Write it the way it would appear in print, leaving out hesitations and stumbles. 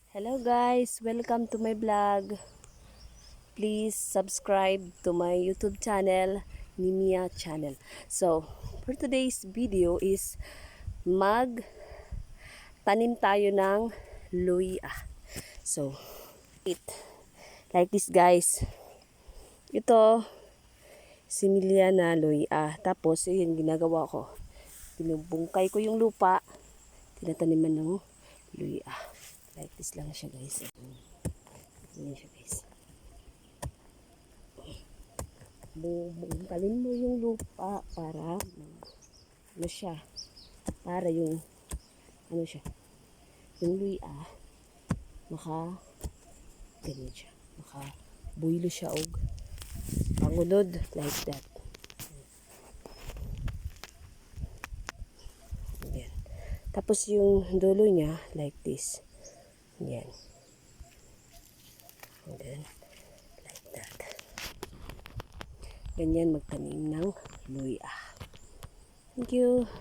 Hello guys, welcome to my vlog. Please subscribe to my YouTube channel, Nimia channel. So, for today's video is mag tanim tayo ng luya. So, it like this guys. Ito similya na luya. Tapos yun ginagawa ko. Binubungkay ko yung lupa, tinataniman ng luya. Like this lang siya guys. Ganyan siya guys. Bungkalin mo yung lupa para ano siya, para yung ano siya, yung luya ganyan siya, buylo siya og pangulod like that. Yan. Tapos yung dulo niya like this. Yan. And then like that. Ganyan magtanim ng luya. Thank you.